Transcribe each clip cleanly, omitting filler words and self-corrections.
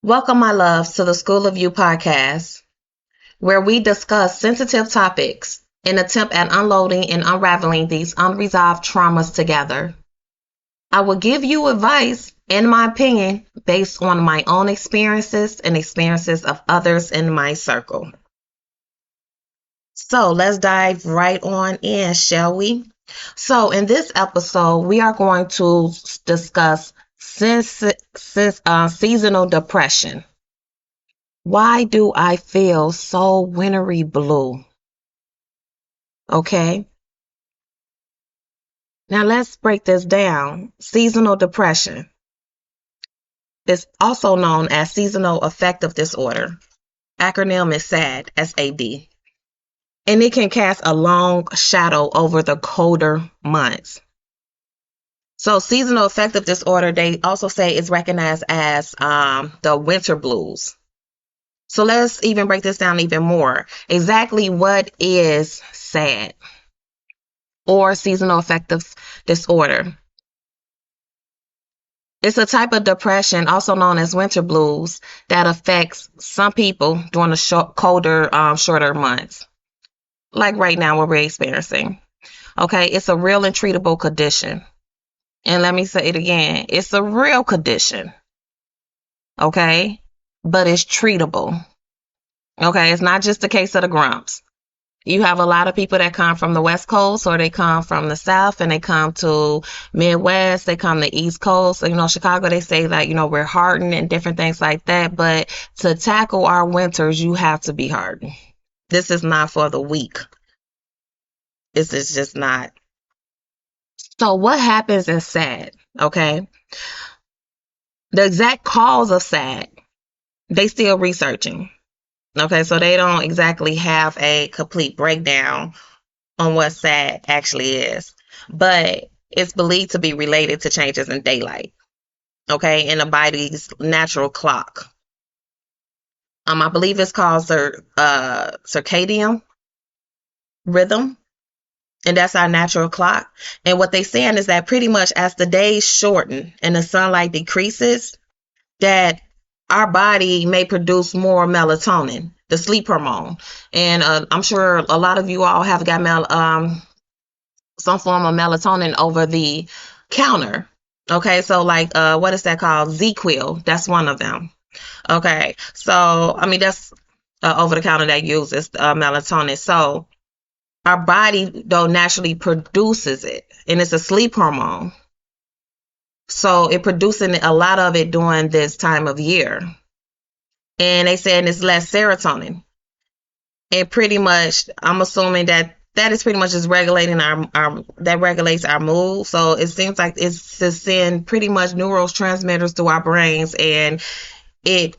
Welcome, my loves, to the School of You podcast, where we discuss sensitive topics and attempt at unloading and unraveling these unresolved traumas together. I will give you advice and my opinion based on my own experiences and experiences of others in my circle. So let's dive right on in, shall we? So, in this episode, we are going to discuss seasonal depression. Why do I feel so wintry blue? Okay. Now let's break this down. Seasonal depression is also known as seasonal affective disorder. Acronym is SAD, SAD. And it can cast a long shadow over the colder months. So seasonal affective disorder, they also say is recognized as the winter blues. So let's even break this down even more. Exactly what is SAD? Or seasonal affective disorder. It's a type of depression, also known as winter blues, that affects some people during the colder, shorter months, like right now what we're experiencing. Okay, it's a real and treatable condition. And let me say it again, it's a real condition. Okay, but it's treatable. Okay, it's not just a case of the grumps. You have a lot of people that come from the West Coast or they come from the South and they come to Midwest, they come to East Coast. Chicago, they say that, we're hardened and different things like that. But to tackle our winters, you have to be hardened. This is not for the weak. This is just not. So what happens in SAD? Okay. The exact cause of SAD, they still researching. Okay, so they don't exactly have a complete breakdown on what SAD actually is, but it's believed to be related to changes in daylight, okay, in the body's natural clock. I believe it's called circadian rhythm, and that's our natural clock. And what they're saying is that pretty much as the days shorten and the sunlight decreases, that our body may produce more melatonin, the sleep hormone. And I'm sure a lot of you all have got some form of melatonin over the counter. Okay, so like what is that called? ZQL. That's one of them. Okay, so that's over the counter that uses melatonin. So our body though naturally produces it, and it's a sleep hormone. So it producing a lot of it during this time of year. And they saying it's less serotonin. And pretty much, I'm assuming that is pretty much just regulating our that regulates our mood. So it seems like it's to send pretty much neurotransmitters to our brains, and it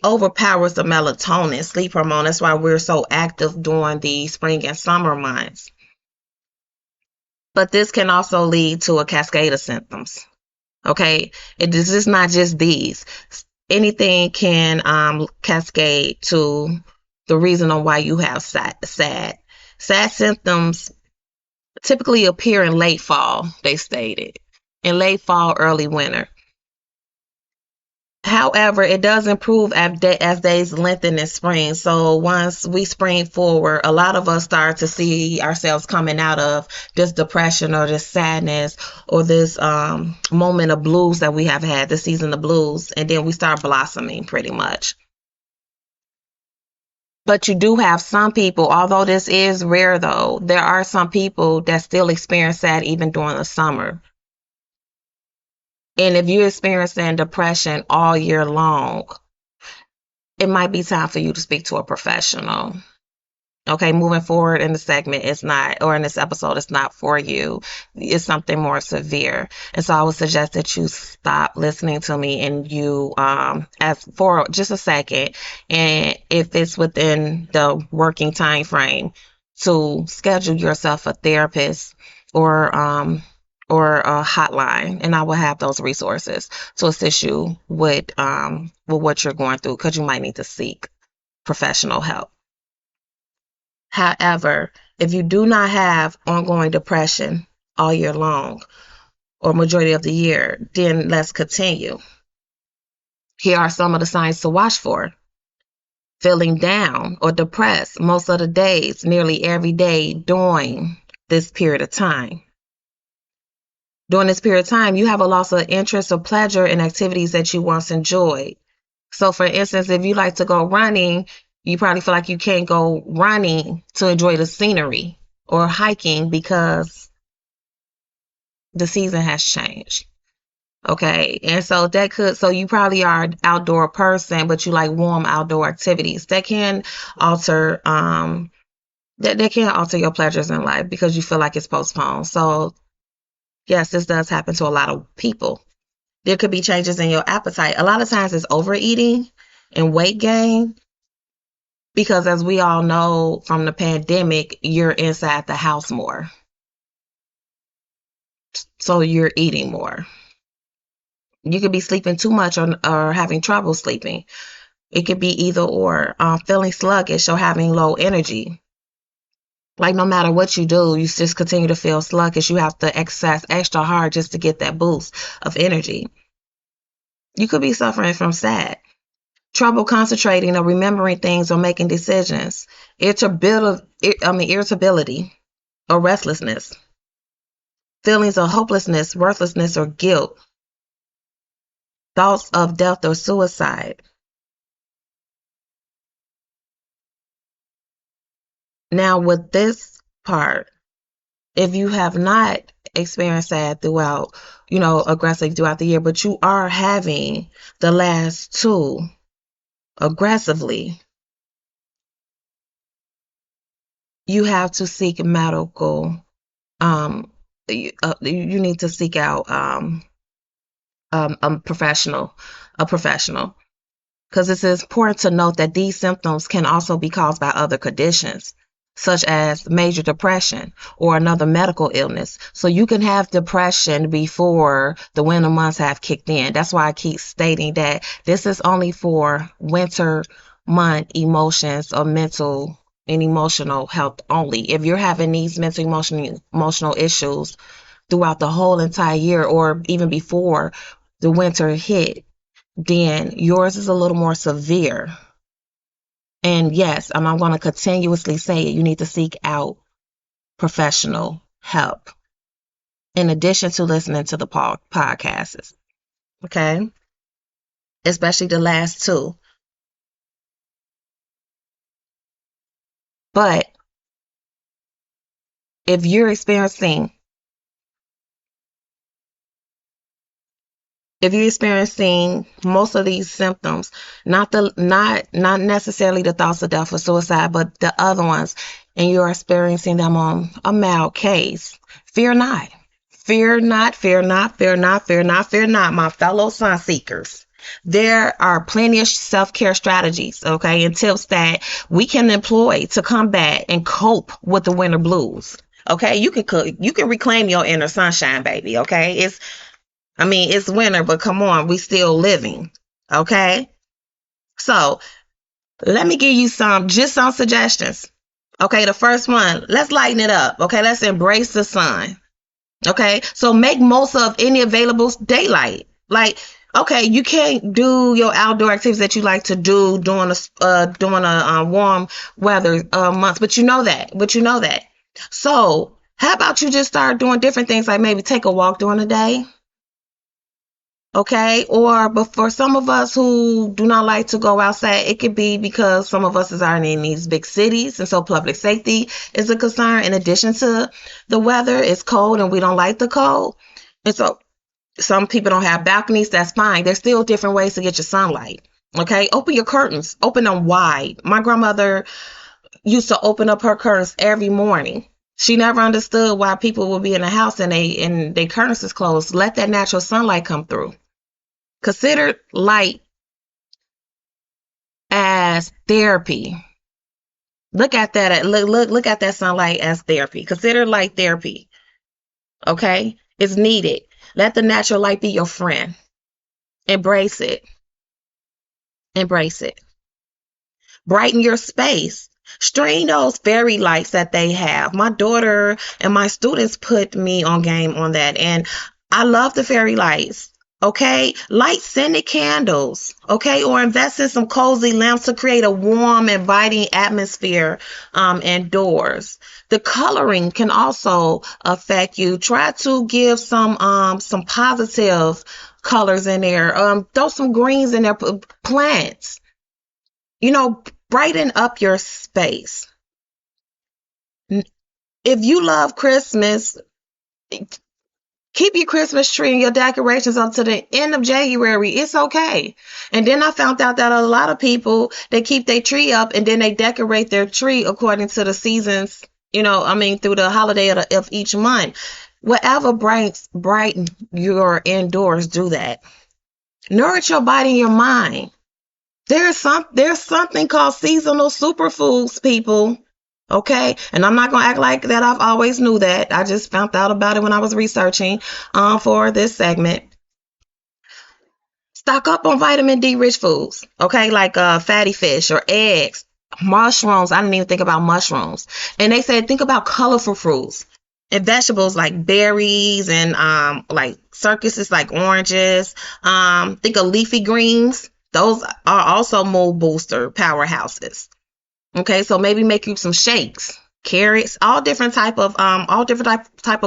overpowers the melatonin, sleep hormone. That's why we're so active during the spring and summer months. But this can also lead to a cascade of symptoms. Okay, this is not just these. Anything can cascade to the reason on why you have SAD. SAD symptoms typically appear in late fall, they stated, in late fall, early winter. However, it does improve as days lengthen in spring. So once we spring forward, a lot of us start to see ourselves coming out of this depression or this sadness or this moment of blues that we have had, the season of blues, and then we start blossoming pretty much. But you do have some people, although this is rare though, there are some people that still experience that even during the summer. And if you're experiencing depression all year long, it might be time for you to speak to a professional. Okay, moving forward in the segment, it's not, or in this episode, it's not for you. It's something more severe. And so I would suggest that you stop listening to me and you, as for just a second, and if it's within the working time frame, to schedule yourself a therapist or a hotline, and I will have those resources to assist you with what you're going through, because you might need to seek professional help. However, if you do not have ongoing depression all year long or majority of the year, then let's continue. Here are some of the signs to watch for: feeling down or depressed most of the days, nearly every day during this period of time. During this period of time, you have a loss of interest or pleasure in activities that you once enjoyed. So, for instance, if you like to go running, you probably feel like you can't go running to enjoy the scenery, or hiking because the season has changed. Okay. And so so you probably are an outdoor person, but you like warm outdoor activities that can alter, that can alter your pleasures in life because you feel like it's postponed. So, yes, this does happen to a lot of people. There could be changes in your appetite. A lot of times it's overeating and weight gain because, as we all know from the pandemic, you're inside the house more. So you're eating more. You could be sleeping too much, or having trouble sleeping. It could be either or. Feeling sluggish or having low energy. Like, no matter what you do, you just continue to feel sluggish. You have to exercise extra hard just to get that boost of energy. You could be suffering from SAD. Trouble concentrating or remembering things or making decisions. Irritability or restlessness. Feelings of hopelessness, worthlessness, or guilt. Thoughts of death or suicide. Now, with this part, if you have not experienced that throughout, aggressively throughout the year, but you are having the last two aggressively, you have to seek medical. You need to seek out a professional, because it's important to note that these symptoms can also be caused by other conditions, such as major depression or another medical illness. So you can have depression before the winter months have kicked in. That's why I keep stating that this is only for winter month emotions or mental and emotional health only. If you're having these mental emotional issues throughout the whole entire year, or even before the winter hit, then yours is a little more severe. And yes, I'm going to continuously say it. You need to seek out professional help in addition to listening to the podcasts. Okay. Especially the last two. But if you're experiencing most of these symptoms, not necessarily the thoughts of death or suicide, but the other ones, and you're experiencing them on a mild case, fear not. Fear not, fear not, fear not, fear not, fear not, my fellow sun seekers. There are plenty of self-care strategies, okay, and tips that we can employ to combat and cope with the winter blues. Okay, you can reclaim your inner sunshine, baby. Okay, it's winter, but come on, we still living. Okay, so let me give you some suggestions. Okay, the first one, let's lighten it up. Okay, let's embrace the sun. Okay, so make most of any available daylight. Like, okay, you can't do your outdoor activities that you like to do during a warm weather months, but you know that. So how about you just start doing different things, like maybe take a walk during the day? Okay, but for some of us who do not like to go outside, it could be because some of us are in these big cities, and so public safety is a concern. In addition to the weather, it's cold and we don't like the cold. And so some people don't have balconies. That's fine. There's still different ways to get your sunlight. Okay, open your curtains, open them wide. My grandmother used to open up her curtains every morning. She never understood why people would be in the house and their curtains is closed. Let that natural sunlight come through. Consider light as therapy. Look at that. Look at that sunlight as therapy. Consider light therapy. Okay, it's needed. Let the natural light be your friend. Embrace it. Embrace it. Brighten your space. Stream those fairy lights that they have. My daughter and my students put me on game on that, and I love the fairy lights. Okay, light scented candles, okay, or invest in some cozy lamps to create a warm, inviting atmosphere indoors. The coloring can also affect you. Try to give some positive colors in there. Throw some greens in there. Plants, you know, brighten up your space. If you love Christmas, keep your Christmas tree and your decorations up to the end of January. It's okay. And then I found out that a lot of people, they keep their tree up and then they decorate their tree according to the seasons, through the holiday of each month. Whatever brighten your indoors, do that. Nourish your body and your mind. There's something called seasonal superfoods, people. Okay, and I'm not gonna act like that I've always knew that. I just found out about it when I was researching for this segment. Stock up on vitamin D rich foods, okay, like fatty fish or eggs, mushrooms. I didn't even think about mushrooms. And they said think about colorful fruits and vegetables like berries and like circuses like oranges. Think of leafy greens. Those are also mood booster powerhouses. Okay, so maybe make you some shakes, carrots, all different type of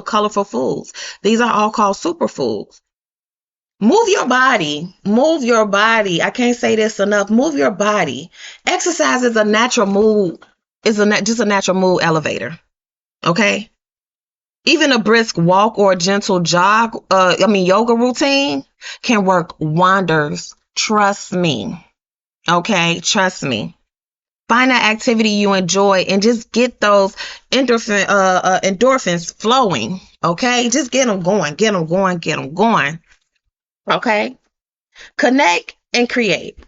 colorful foods. These are all called superfoods. Move your body. Move your body. I can't say this enough. Move your body. Exercise is a natural mood, just a natural mood elevator. Okay? Even a brisk walk or a gentle yoga routine can work wonders. Trust me. Okay? Trust me. Find that activity you enjoy and just get those endorphins flowing. Okay? Just get them going. Get them going. Get them going. Okay? Connect and create.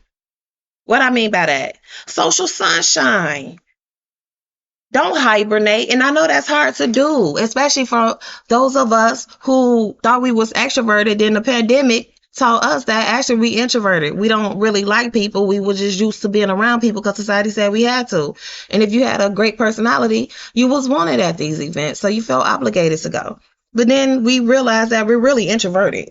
What I mean by that? Social sunshine. Don't hibernate. And I know that's hard to do, especially for those of us who thought we was extroverted. Then the pandemic taught us that actually we introverted. We don't really like people. We were just used to being around people because society said we had to. And if you had a great personality, you was wanted at these events. So you felt obligated to go. But then we realized that we're really introverted.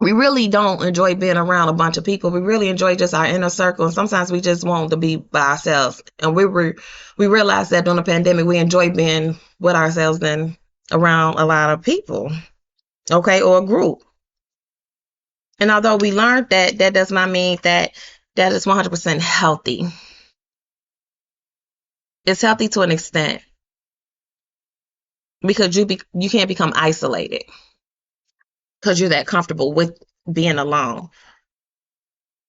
We really don't enjoy being around a bunch of people. We really enjoy just our inner circle. And sometimes we just want to be by ourselves. And we realized that during the pandemic, we enjoy being with ourselves than around a lot of people, okay, or a group. And although we learned that, that does not mean that is 100% healthy. It's healthy to an extent because you can't become isolated because you're that comfortable with being alone.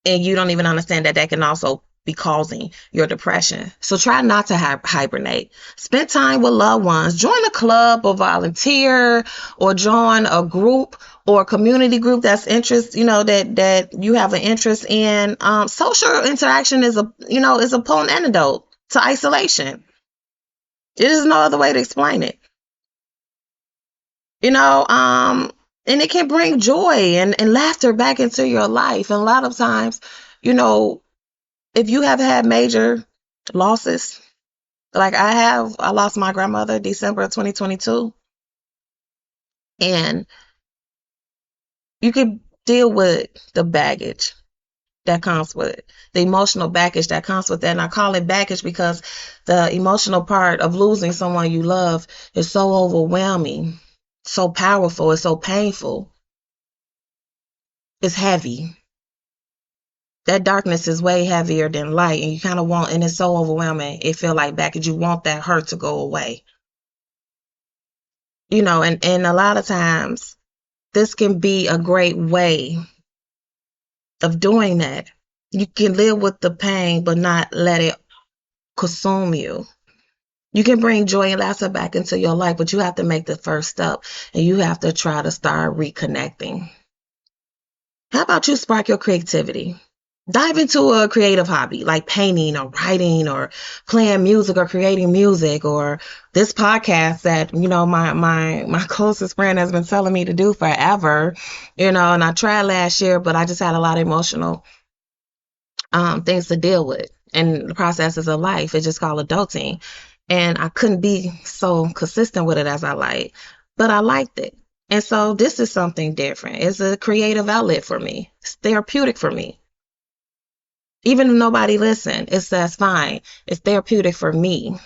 And you don't even understand that that can also be causing your depression. So try not to hibernate. Spend time with loved ones. Join a club or volunteer or join a group or a community group that's that you have an interest in. Social interaction is a potent antidote to isolation. There is no other way to explain it. And it can bring joy and laughter back into your life. And a lot of times, if you have had major losses, like I lost my grandmother December of 2022, and you could deal with the baggage that comes with it, the emotional baggage that comes with that. And I call it baggage because the emotional part of losing someone you love is so overwhelming, so powerful, it's so painful, it's heavy. That darkness is way heavier than light, and you kind of want, and it's so overwhelming. It feel like back, and you want that hurt to go away. And a lot of times this can be a great way of doing that. You can live with the pain, but not let it consume you. You can bring joy and laughter back into your life, but you have to make the first step, and you have to try to start reconnecting. How about you spark your creativity? Dive into a creative hobby like painting or writing or playing music or creating music, or this podcast that my closest friend has been telling me to do forever. And I tried last year, but I just had a lot of emotional things to deal with and the processes of life. It's just called adulting, and I couldn't be so consistent with it as I like, but I liked it. And so this is something different. It's a creative outlet for me. It's therapeutic for me. Even if nobody listen, that's fine. It's therapeutic for me.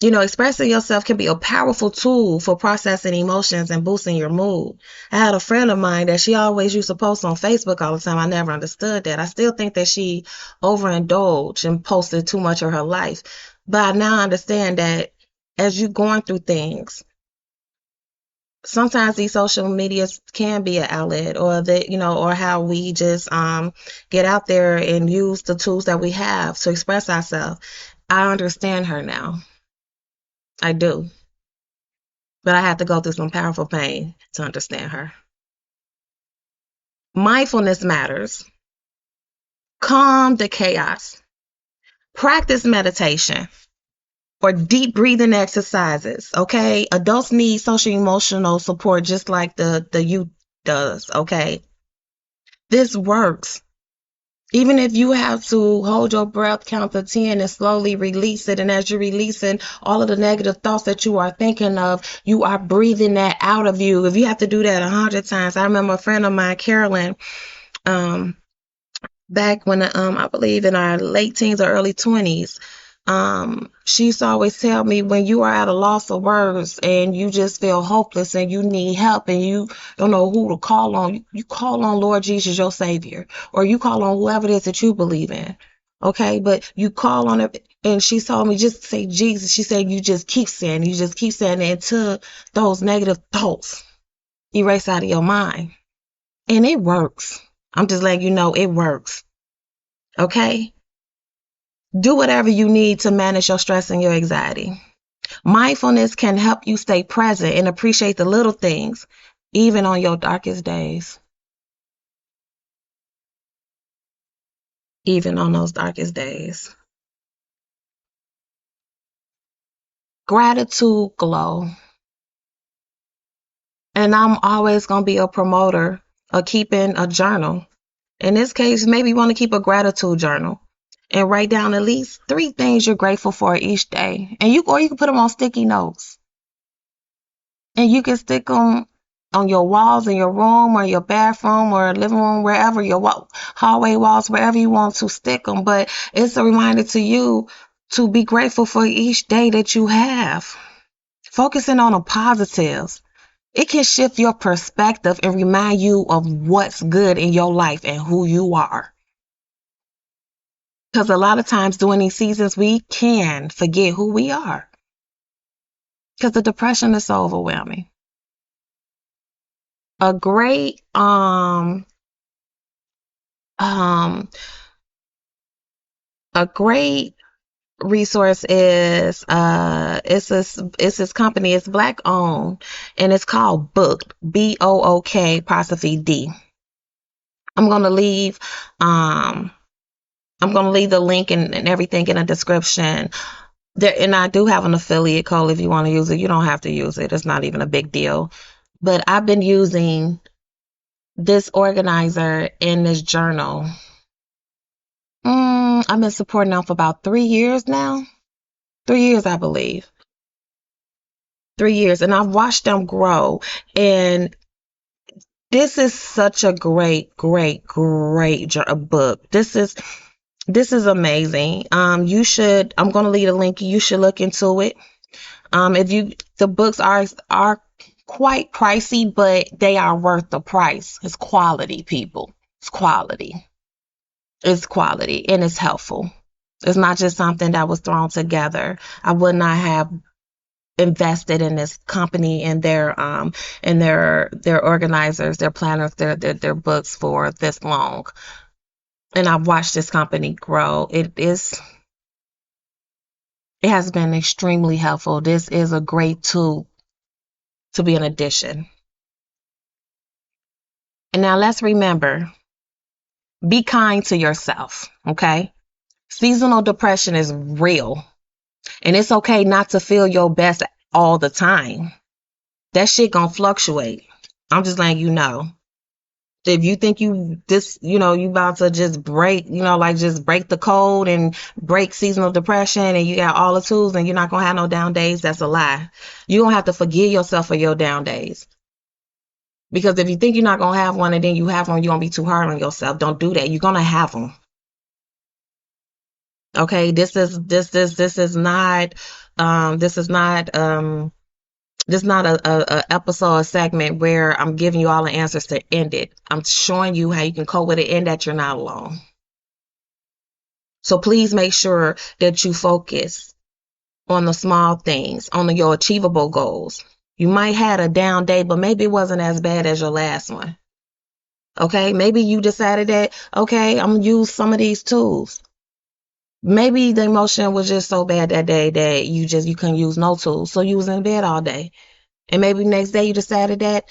Expressing yourself can be a powerful tool for processing emotions and boosting your mood. I had a friend of mine that she always used to post on Facebook all the time. I never understood that. I still think that she overindulged and posted too much of her life. But I now understand that as you're going through things, sometimes these social medias can be an outlet, or or how we just get out there and use the tools that we have to express ourselves. I understand her now. I do. But I had to go through some powerful pain to understand her. Mindfulness matters. Calm the chaos. Practice meditation or deep breathing exercises. Okay. Adults need social emotional support just like the youth does. Okay. This works. Even if you have to hold your breath, count to 10 and slowly release it. And as you're releasing all of the negative thoughts that you are thinking of, you are breathing that out of you. If you have to do that 100 times. I remember a friend of mine, Carolyn, um, back when I believe in our late teens or early 20s, she used to always tell me, when you are at a loss of words and you just feel hopeless and you need help and you don't know who to call on, you call on Lord Jesus, your Savior, or you call on whoever it is that you believe in. Okay, but you call on it, and she told me just say Jesus. She said you just keep saying, it until those negative thoughts erase out of your mind, and it works. I'm just letting you know it works. Okay. Do whatever you need to manage your stress and your anxiety. Mindfulness can help you stay present and appreciate the little things, even on your darkest days. Even on those darkest days. Gratitude glow. And I'm always going to be a promoter of keeping a journal. In this case, maybe you want to keep a gratitude journal and write down at least 3 things you're grateful for each day. And you can put them on sticky notes. And you can stick them on your walls in your room or your bathroom or living room, wherever, your hallway walls, wherever you want to stick them. But it's a reminder to you to be grateful for each day that you have. Focusing on the positives. It can shift your perspective and remind you of what's good in your life and who you are. Because a lot of times during these seasons, we can forget who we are. Because the depression is so overwhelming. A great a great resource is it's this company, it's Black owned, and it's called Book, BOOK''D. I'm gonna leave the link and everything in the description there, and I do have an affiliate code if you want to use it. You don't have to use it, it's not even a big deal. But I've been using this organizer in this journal. I've been supporting them for about 3 years now. 3 years, I believe. 3 years. And I've watched them grow. And this is such a great, great, great book. This is amazing. I'm going to leave a link. You should look into it. The books are quite pricey, but they are worth the price. It's quality, people. It's quality. It's quality, and it's helpful. It's not just something that was thrown together. I would not have invested in this company and their organizers, their planners, their books for this long. And I've watched this company grow. It has been extremely helpful. This is a great tool to be an addition. And now let's remember, be kind to yourself, okay? Seasonal depression is real. And it's okay not to feel your best all the time. That shit gonna fluctuate. I'm just letting you know. If you think you about to just break, like just break the code and break seasonal depression and you got all the tools and you're not going to have no down days, that's a lie. You're going to have to forgive yourself for your down days. Because if you think you're not going to have one and then you have one, you're going to be too hard on yourself. Don't do that. You're going to have them. Okay. This is not a episode, a segment where I'm giving you all the answers to end it. I'm showing you how you can cope with it and that you're not alone. So please make sure that you focus on the small things, on your achievable goals. You might have a down day, but maybe it wasn't as bad as your last one. Okay, maybe you decided that, okay, I'm gonna use some of these tools. Maybe the emotion was just so bad that day that you couldn't use no tools, so you was in bed all day. And maybe next day you decided that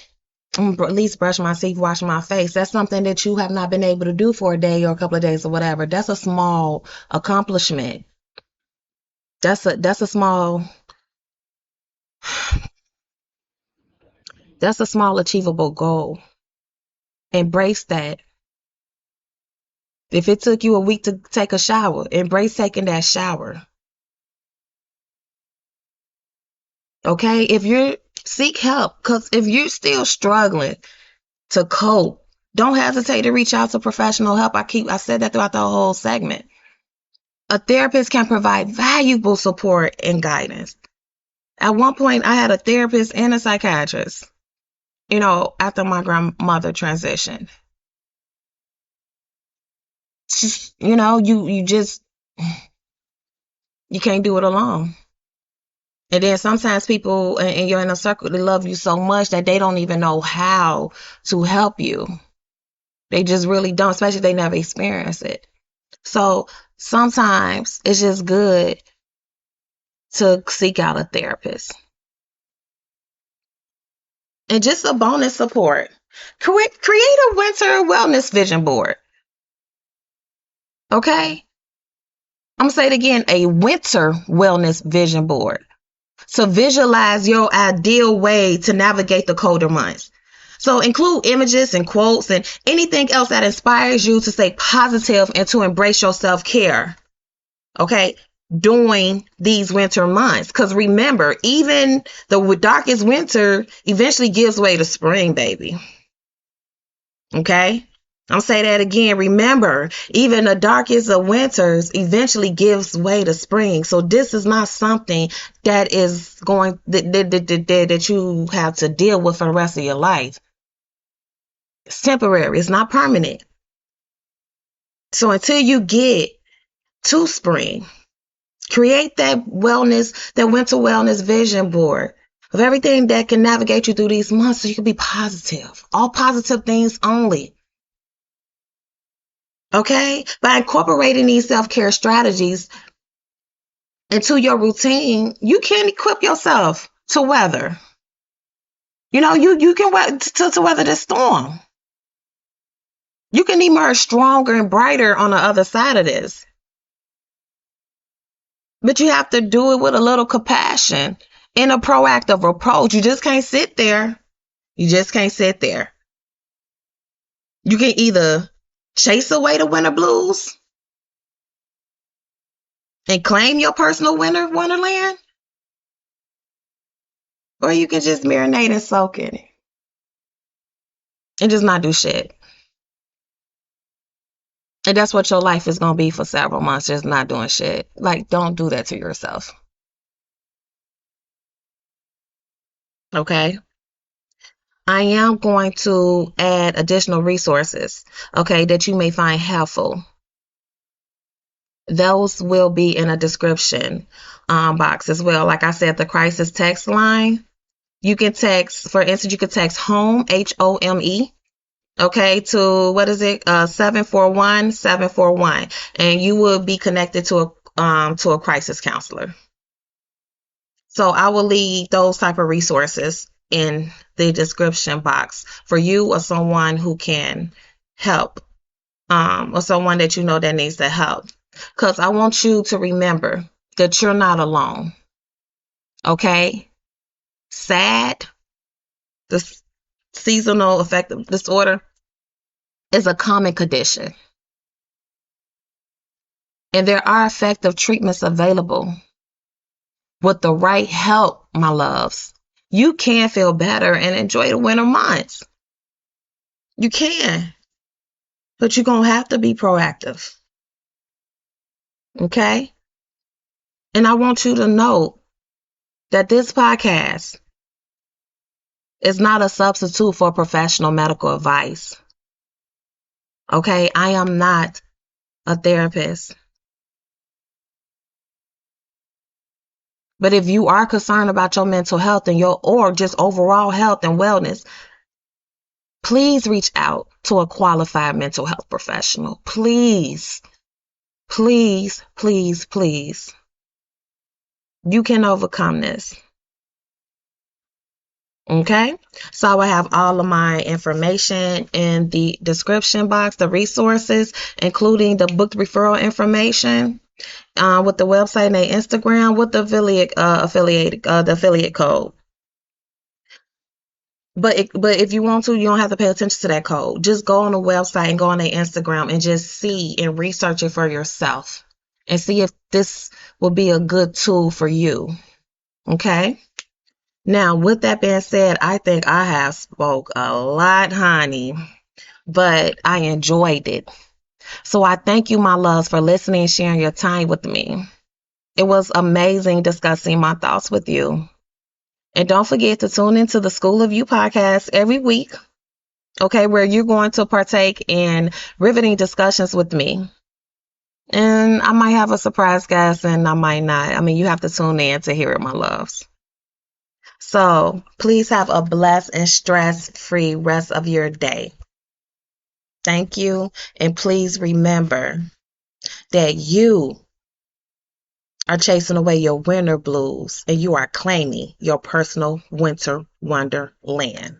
I'm at least brush my teeth, wash my face. That's something that you have not been able to do for a day or a couple of days or whatever. That's a small accomplishment. That's a small achievable goal. Embrace that. If it took you a week to take a shower, embrace taking that shower. Okay? Seek help, because if you're still struggling to cope, don't hesitate to reach out to professional help. I said that throughout the whole segment. A therapist can provide valuable support and guidance. At one point, I had a therapist and a psychiatrist, after my grandmother transitioned. You can't do it alone. And then sometimes people and you're in a circle, they love you so much that they don't even know how to help you. They just really don't, especially if they never experience it. So sometimes it's just good to seek out a therapist. And just a bonus support. Create a winter wellness vision board. Okay? I'm going to say it again, a winter wellness vision board. So visualize your ideal way to navigate the colder months. So include images and quotes and anything else that inspires you to stay positive and to embrace your self-care. Okay? During these winter months. Because remember, even the darkest winter eventually gives way to spring, baby. Okay? I'll say that again. Remember, even the darkest of winters eventually gives way to spring. So this is not something that is going that you have to deal with for the rest of your life. It's temporary. It's not permanent. So until you get to spring, create that winter wellness vision board of everything that can navigate you through these months so you can be positive. All positive things only. Okay? By incorporating these self-care strategies into your routine, you can equip yourself to weather. You can to weather the storm. You can emerge stronger and brighter on the other side of this. But you have to do it with a little compassion and a proactive approach. You just can't sit there. You just can't sit there. You can either chase away the winter blues and claim your personal wonderland, or you can just marinate and soak in it and just not do shit. And that's what your life is going to be for several months, just not doing shit. Like, don't do that to yourself. Okay? I am going to add additional resources, okay, that you may find helpful. Those will be in a description box as well. Like I said, the crisis text line. You can text, for instance, you could text HOME, HOME, okay, to what is it? 741-741. And you will be connected to a crisis counselor. So I will leave those type of resources in the description box for you or someone who can help, or someone that you know that needs the help. Because I want you to remember that you're not alone. Okay? SAD, the seasonal affective disorder, is a common condition, and there are effective treatments available. With the right help, my loves, you can feel better and enjoy the winter months. You can, but you're going to have to be proactive. Okay? And I want you to know that this podcast is not a substitute for professional medical advice. Okay? I am not a therapist. But if you are concerned about your mental health and your or just overall health and wellness, please reach out to a qualified mental health professional. Please, please, please, please. You can overcome this. Okay, so I will have all of my information in the description box, the resources, including the book referral information, with the website and the Instagram, with the affiliate code. But if you want to, you don't have to pay attention to that code. Just go on the website and go on their Instagram and just see and research it for yourself and see if this will be a good tool for you. Okay. Now, with that being said, I think I have spoke a lot, honey, but I enjoyed it. So I thank you, my loves, for listening and sharing your time with me. It was amazing discussing my thoughts with you. And don't forget to tune into the School of You podcast every week, okay, where you're going to partake in riveting discussions with me. And I might have a surprise guest and I might not. I mean, you have to tune in to hear it, my loves. So please have a blessed and stress-free rest of your day. Thank you. And please remember that you are chasing away your winter blues and you are claiming your personal winter wonderland.